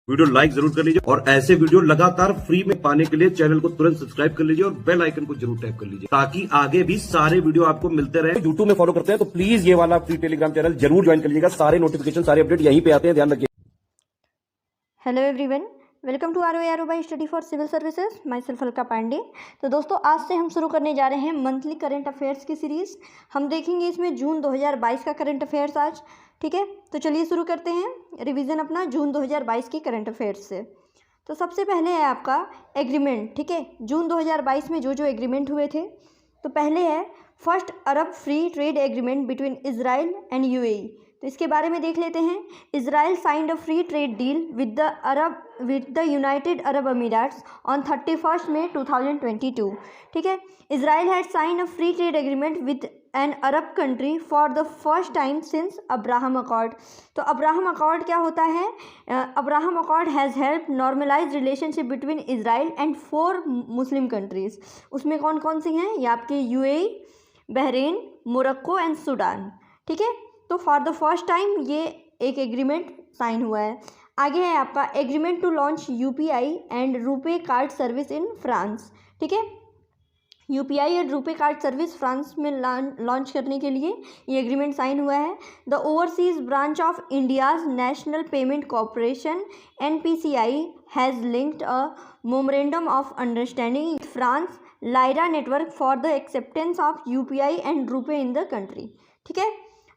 Video like जरूर कर लीजिए और ऐसे वीडियो लगातार फ्री में पाने के लिए चैनल को तुरंत सब्सक्राइब कर लीजिए और बेल आइकन को जरूर टैप कर लीजिए ताकि आगे भी सारे वीडियो आपको मिलते रहे। यूट्यूब में फॉलो करते हैं तो प्लीज ये वाला फ्री टेलीग्राम चैनल जरूर ज्वाइन कर लीजिएगा। सारे नोटिफिकेशन सारे अपडेट यहीं पे आते हैं, ध्यान रखिए। Hello everyone, welcome to our by study for civil services. Myself Alka Pandey. तो दोस्तों, आज से हम शुरू करने जा रहे हैं मंथली करंट अफेयर्स की सीरीज़। हम देखेंगे इसमें जून 2022 का करंट अफेयर्स आज। ठीक है, तो चलिए शुरू करते हैं रिवीजन अपना जून 2022 की करंट अफेयर्स से। तो सबसे पहले है आपका एग्रीमेंट। ठीक है, जून 2022 में जो एग्रीमेंट हुए थे, तो पहले है first Arab free trade agreement between Israel and UAE. तो इसके बारे में देख लेते हैं। Israel signed a free trade deal with the United Arab Emirates on 31 May 2022। ठीक है, Israel had signed a free trade agreement with an Arab country for the first time since Abraham accord. तो Abraham accord क्या होता है? Abraham accord has help normalize relationship between Israel and 4 Muslim countries. उसमें कौन कौन सी हैं? ये आपके UAE, Bahrain, Morocco and Sudan. ठीक है, तो फॉर द फर्स्ट टाइम ये एक एग्रीमेंट साइन हुआ है। आगे है आपका agreement to launch UPI and RuPay card service in France. ठीक है, UPI and RuPay card service France में लॉन्च करने के लिए ये एग्रीमेंट साइन हुआ है। The overseas branch of India's national payment corporation NPCI has linked a memorandum of understanding with France Lyra network for the acceptance of UPI and RuPay in the country. ठीक है,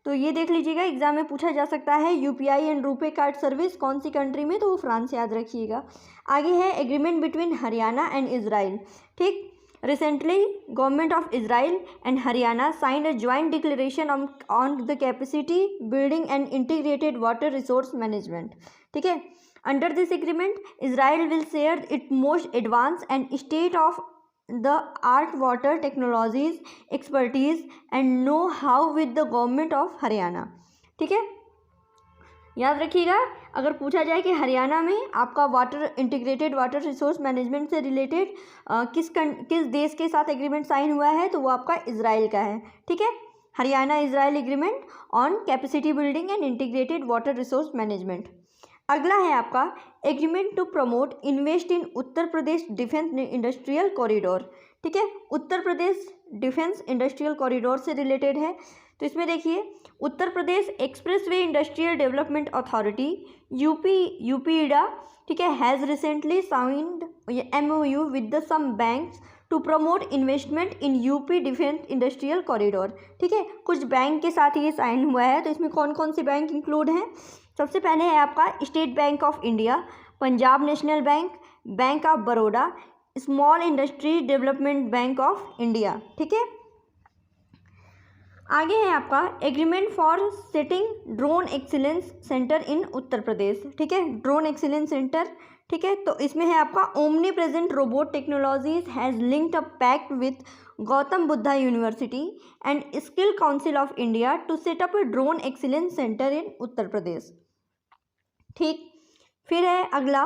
तो ये देख लीजिएगा, एग्जाम में पूछा जा सकता है UPI and RuPay card service कौन सी कंट्री में, तो वो फ्रांस याद रखिएगा। आगे है agreement between Haryana and Israel. ठीक, recently government of Israel and Haryana signed a joint declaration on the capacity building and integrated water resource management. ठीक है, under this agreement Israel will share it most advance and state of the art water technologies expertise and know how with the government of Haryana. ठीक है, याद रखिएगा, अगर पूछा जाए कि हरियाणा में आपका water integrated water resource management से रिलेटेड किस देश के साथ एग्रीमेंट साइन हुआ है, तो वो आपका इजराइल का है। ठीक है, Haryana Israel agreement on capacity building and integrated water resource management. अगला है आपका agreement to promote invest in Uttar Pradesh defence industrial corridor. ठीक है, Uttar Pradesh defence industrial corridor से रिलेटेड है। तो इसमें देखिए, Uttar Pradesh expressway industrial development authority UPEIDA, ठीक है, has recently signed MOU with the some banks to promote investment in UP defence industrial corridor. ठीक है, कुछ बैंक के साथ ये साइन हुआ है। तो इसमें कौन कौन से बैंक इंक्लूड हैं? सबसे पहले है आपका State Bank of India, Punjab National Bank, Bank of Baroda, Small Industry Development Bank of India. ठीक है, आगे है आपका agreement for setting drone excellence centre in Uttar Pradesh. ठीक है, ड्रोन एक्सीलेंस सेंटर। ठीक है, तो इसमें है आपका Omni Present Robot Technologies has linked a pact with Gautam Buddha University and Skill Council of India to set up a drone excellence centre in Uttar Pradesh. ठीक, फिर है अगला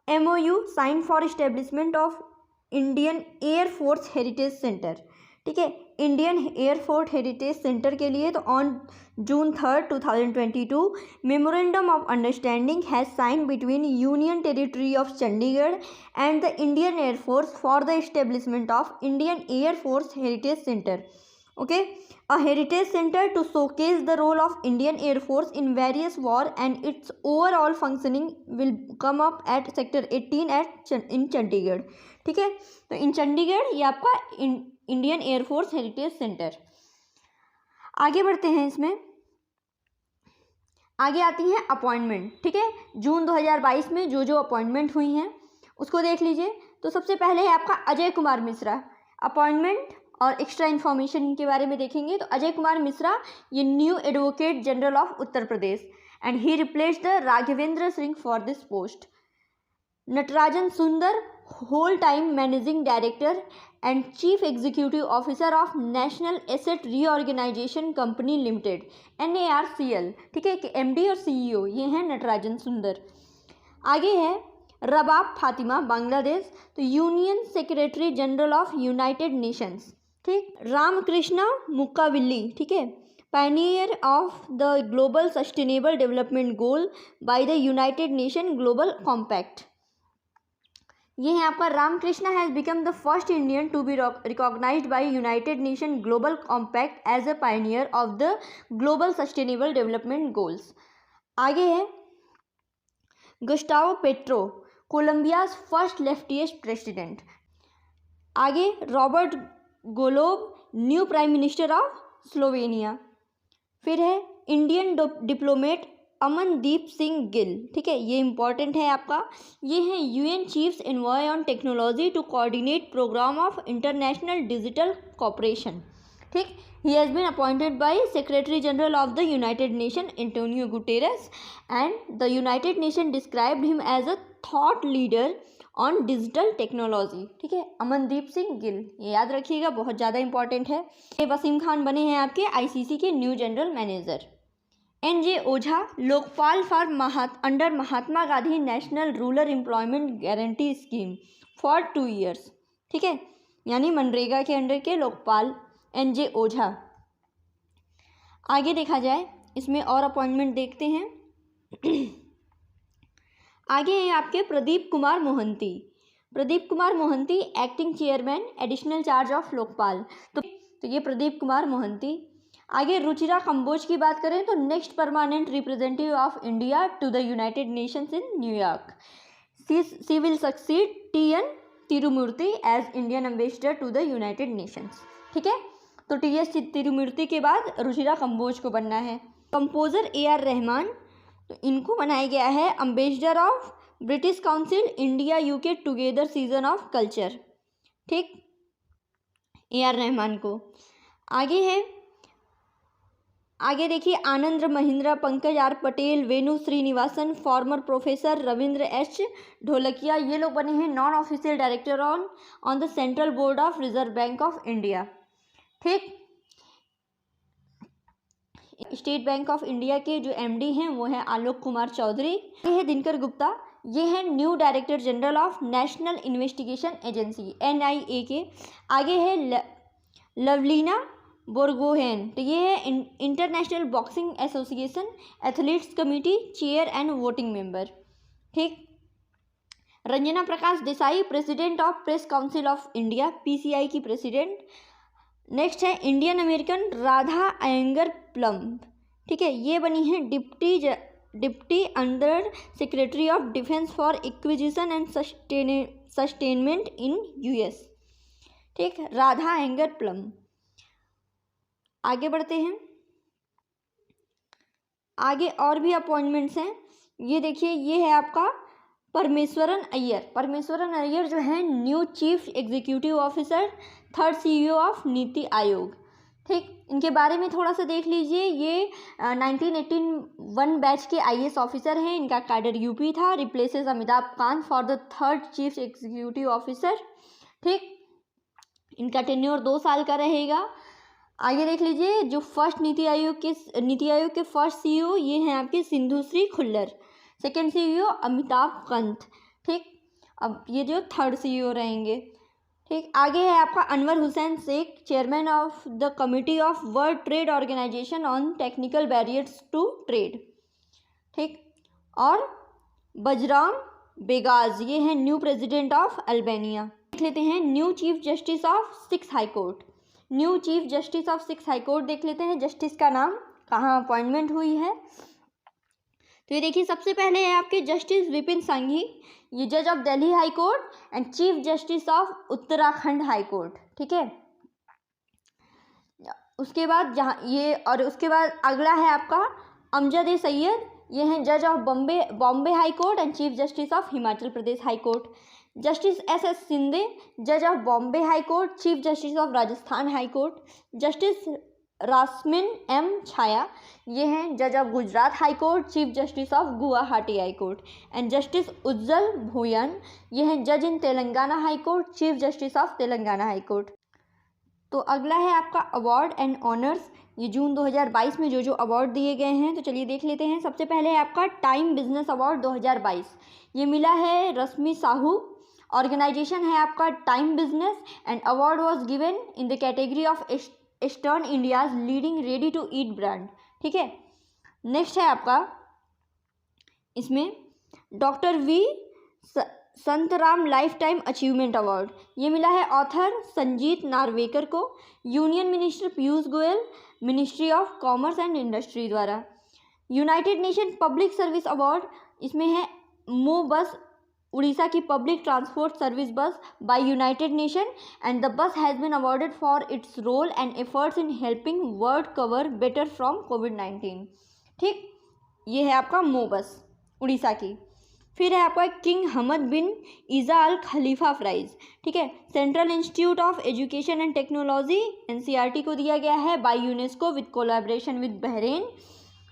MoU sign for establishment of Indian Air Force heritage centre. ठीक है, Indian Air Force heritage centre के लिए तो on June 3, 2022 memorandum of understanding has sign between union territory of Chandigarh and the Indian air force for the establishment of Indian Air Force heritage centre. Okay, a heritage center to showcase the role of Indian Air Force in various war and its overall functioning will come up at sector 18 in Chandigarh. ठीक है, तो इन चंडीगढ़ ये आपका Indian Air Force heritage centre. आगे बढ़ते हैं, इसमें आगे आती हैं अपॉइंटमेंट। ठीक है, जून 2022 में जो अपॉइंटमेंट हुई हैं उसको देख लीजिए। तो सबसे पहले है आपका अजय कुमार मिश्रा अपॉइंटमेंट और एक्स्ट्रा इन्फॉर्मेशन के बारे में देखेंगे। तो अजय कुमार मिश्रा ये new advocate general of Uttar Pradesh and he replaced the Raghavendra Singh for this post. Natarajan Sundar whole time managing director and chief executive officer of National Asset reorganisation company limited NARCL। ठीक है, कि MD और CEO ये हैं नटराजन सुंदर। आगे है रबाब फातिमा बांग्लादेश, तो union secretary general of United Nations. ठीक, रामकृष्णा मुक्काविल्ली, ठीक है, pioneer of the global sustainable development goal by the United Nation Global Compact. ये है आपका Ramakrishna has become the first Indian to be recognised by United Nation Global Compact as a pioneer of the global sustainable development goals. आगे है Gustavo Petro, Colombia's first leftist president. आगे Robert Golob, new prime minister of Slovenia. फिर है Indian diplomat Amandeep Singh Gill, ठीक है, ये important है आपका। ये है UN chief's envoy on technology to coordinate programme of international digital cooperation, ठीक। He has been appointed by secretary general of the United Nation Antonio Guterres and the United Nation described him as a thought leader on digital technology, ठीक है, अमनदीप सिंह गिल, ये याद रखिएगा, बहुत ज़्यादा important है। ये वसीम खान बने हैं आपके आईसीसी के new general manager. NJ Ojha, Lokpal for under Mahatma Gandhi national rural employment guarantee scheme for 2 years, ठीक है, यानी मनरेगा के अंडर के लोकपाल एनजे ओझा। आगे देखा जाए इसमें और अपॉइंटमेंट देखते हैं। आगे हैं आपके Pradeep Kumar Mohanty. Pradeep Kumar Mohanty acting chairman additional charge of Lokpal, तो ये प्रदीप कुमार मोहंती। आगे रुचिरा कंबोज की बात करें तो next permanent representative of India to the United Nations in New York. She will succeed T N. Tirumurti as Indian ambassador to the United Nations, ठीक है, तो टी.एस. तिरुमूर्ति के बाद रुचिरा कंबोज को बनना है। Composer AR. रहमान, तो इनको बनाया गया है ambassador of British Council India UK Together season of culture, ठीक, ए.आर. रहमान को। आगे देखिए Anand Mahindra, Pankaj R Patel, Venu Srinivasan, former professor Ravindra H Dholakia, ये लोग बने हैं non official director on the central board of Reserve Bank of India, ठीक। स्टेट बैंक ऑफ इंडिया के जो एमडी हैं वो हैं आलोक कुमार चौधरी। ये है दिनकर गुप्ता, ये है new director general of National Investigation Agency NIA के। आगे है लवलीना बोरगोहेन, तो ये है International Boxing Association athletes committee chair and voting member, ठीक। Ranjana Prakash Desai, president of Press Council of India PCI की प्रेसिडेंट। नेक्स्ट है Indian American Radha Iyengar Plumb, ठीक है, ये बनी है deputy under secretary of defence for acquisition and sustainment in US, ठीक, Radha Iyengar plum. आगे बढ़ते हैं, आगे और भी अपॉइंटमेंट्स हैं। ये देखिए, ये है आपका परमेश्वरन अय्यर। परमेश्वरन अय्यर जो है new chief executive officer, 3rd CEO of NITI Aayog, ठीक। इनके बारे में थोड़ा सा देख लीजिए। ये 1981 बैच के IAS ऑफिसर हैं। इनका कैडर UP था। Replaces Amitabh Kant for the 3rd chief executive officer, ठीक। इनका टेन्योर 2 साल का रहेगा। आगे देख लीजिए, जो फर्स्ट नीति आयोग के फर्स्ट CEO ये हैं आपके सिंधुश्री खुल्लर, 2nd CEO अमिताभ कांत, ठीक। अब ये जो 3rd CEO रहेंगे, ठीक। आगे है आपका Anwar Hussain Sheikh, chairman of the committee of World Trade Organization on technical barriers to trade, ठीक। और बजराम बेगाज, ये हैं न्यू प्रेसिडेंट ऑफ अल्बानिया। देख लेते हैं new chief justice of 6th high court. New chief justice of 6th high court देख लेते हैं, जस्टिस का नाम, कहाँ अपॉइंटमेंट हुई है। तो ये देखिए, सबसे पहले है आपके जस्टिस विपिन सांघी, ये जज of Delhi high Court and chief justice of Uttarakhand high court, ठीक है। उसके बाद उसके बाद अगला है आपका अमजद सैयद, ये हैं जज of Bombay High Court and chief justice of Himachal Pradesh High Court. Justice SS Shinde, जज of Bombay High Court, chief justice of Rajasthan High Court. Justice Rashmin M Chhaya, ये हैं जज of Gujarat High Court, chief justice of Guwahati High Court. And justice Ujjal Bhuyan, ये हैं जज in Telangana High Court, chief justice of Telangana High Court. तो अगला है आपका अवार्ड एंड ऑनर्स, ये जून 2022 में जो अवार्ड दिए गए हैं, तो चलिए देख लेते हैं। सबसे पहले है आपका टाइम बिजनेस अवार्ड 2022, ये मिला है रश्मि साहू। ऑर्गेनाइजेशन है आपका Time Business and award was given in the category of eastern India's leading ready to eat brand. ठीक है, नेक्स्ट है आपका इसमें doctor V Santaram life time achievement award. ये मिला है ऑथर संजीत नार्वेकर को, union minister Piyush Goyal, ministry of commerce and industry द्वारा। United Nation public service award, इसमें है मो बस, उड़ीसा की public transport service bus by United Nation, and the bus has been awarded for its role and efforts in helping world cover better from कोविड-19। ठीक, ये है आपका मो बस उड़ीसा की। फिर है आपका किंग हमद बिन ईज़ा अल खलीफा प्राइज़। ठीक है, central institute of education and technology NCERT को दिया गया है by UNESCO with collaboration with Bahrain.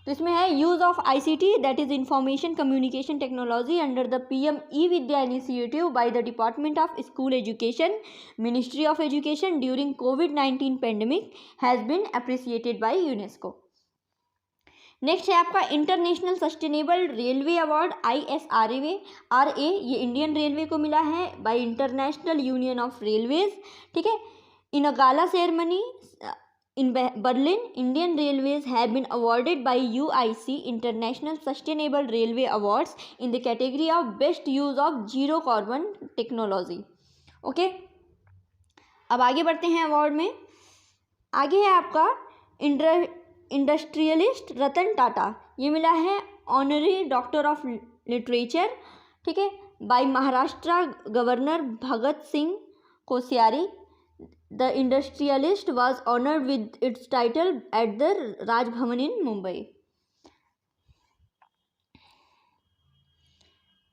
तो इसमें है use of ICT that is information communication technology under the PM e Vidya initiative by the department of school education, ministry of education during कोविड-19 pandemic has been appreciated by UNESCO. Next है आपका international sustainable railway award ISRA, ये Indian railway को मिला है bye international union of railways. ठीक है, इन अ गाला ceremony in Berlin, Indian Railways have been awarded by UIC International Sustainable Railway Awards in the category of Best Use of Zero Carbon Technology। Okay, अब आगे बढ़ते हैं award में। आगे है आपका इंडस्ट्रियलिस्ट रतन टाटा, ये मिला है ऑनरी डॉक्टर ऑफ लिटरेचर। ठीक है, by Maharashtra governor Bhagat Singh Koshyari. The industrialist was honored with its title at the Raj Bhavan in Mumbai।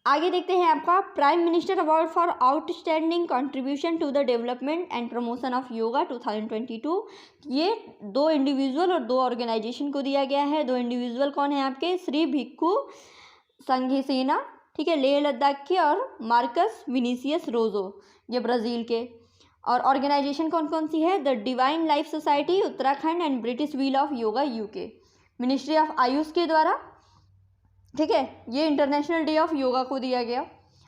आगे देखते हैं आपका prime minister award for outstanding contribution to the development and promotion of yoga 2022। ये 2 individual और 2 organisation को दिया गया है। 2 इंडिविजुअल कौन है आपके, श्री भिक्खू संघेसेना, ठीक है, लेह लद्दाख के, और मार्कस विनीसियस रोजो, ये ब्राज़ील के। और ऑर्गेनाइजेशन कौन कौन सी है, the divine life society Uttarakhand and British wheel of yoga UK, ministry of Ayush के द्वारा। ठीक है, ये इंटरनेशनल डे ऑफ योगा को दिया गया।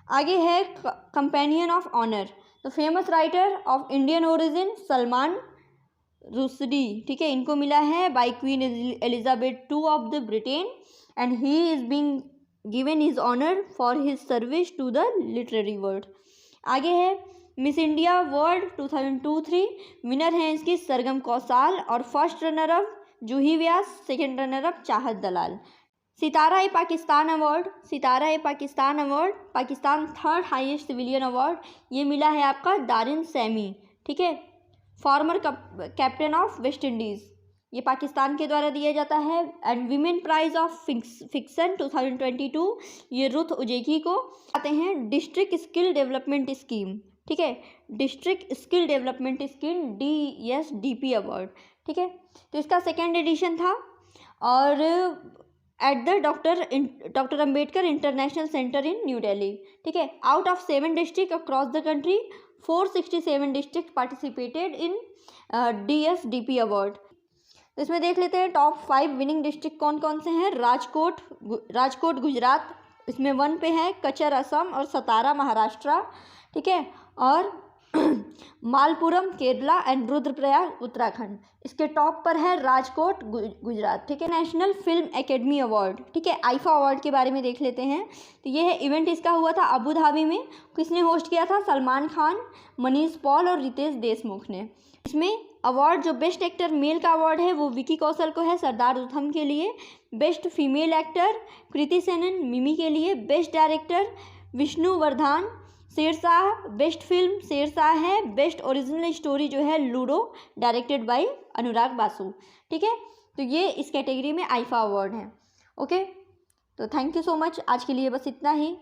आगे है companion of honour, the famous writer of Indian origin Salman Rushdie. ठीक है, इनको मिला है by queen Elizabeth II of the Britain and he is being given his honour for his service to the literary world. आगे है मिस इंडिया वर्ल्ड 2002-03, विनर हैं इसकी सरगम कौसाल, और first runner up Juhi Vyas, second runner up Chahat Dalal. Sitara e Pakistan अवार्ड, सितारा ए पाकिस्तान अवार्ड Pakistan 3rd highest civilian award, ये मिला है आपका दारिन सैमी। ठीक है, former captain of West Indies, ये पाकिस्तान के द्वारा दिया जाता है। And women prize of fiction 2022, ये रुथ उजेकी को आते हैं। डिस्ट्रिक्ट स्किल डेवलपमेंट स्कीम, ठीक है, district skill development scheme DSDP award. ठीक है, तो इसका 2nd एडिशन था, और at the doctor Ambedkar international centre in new Delhi. ठीक है, out of 7 district across the country 467 district participated in DSDP award. तो इसमें देख लेते हैं टॉप 5 विनिंग डिस्ट्रिक्ट कौन कौन से हैं। राजकोट गुजरात, इसमें 1 पे है, कचर असम और सतारा महाराष्ट्र। ठीक है, और मालपुरम केरला एंड रुद्रप्रयाग उत्तराखंड, इसके टॉप पर है राजकोट गुजरात। ठीक है, नेशनल फिल्म एकेडमी अवार्ड, ठीक है, आईफा अवार्ड के बारे में देख लेते हैं। तो ये है इवेंट, इसका हुआ था अबू धाबी में। किसने होस्ट किया था, सलमान खान, मनीष पॉल और रितेश देशमुख ने। इसमें अवार्ड जो बेस्ट एक्टर मेल का अवार्ड है वो विकी कौशल को है सरदार उधम के लिए। Best female actor Kriti Sanon Mimi के लिए। Best director Vishnuvardhan Shershaah, best film Shershaah है। बेस्ट ओरिजिनल स्टोरी जो है Ludo, directed by Anurag Basu. ठीक है, तो ये इस कैटेगरी में आईफा अवार्ड है। ओके, तो थैंक यू सो मच, आज के लिए बस इतना ही।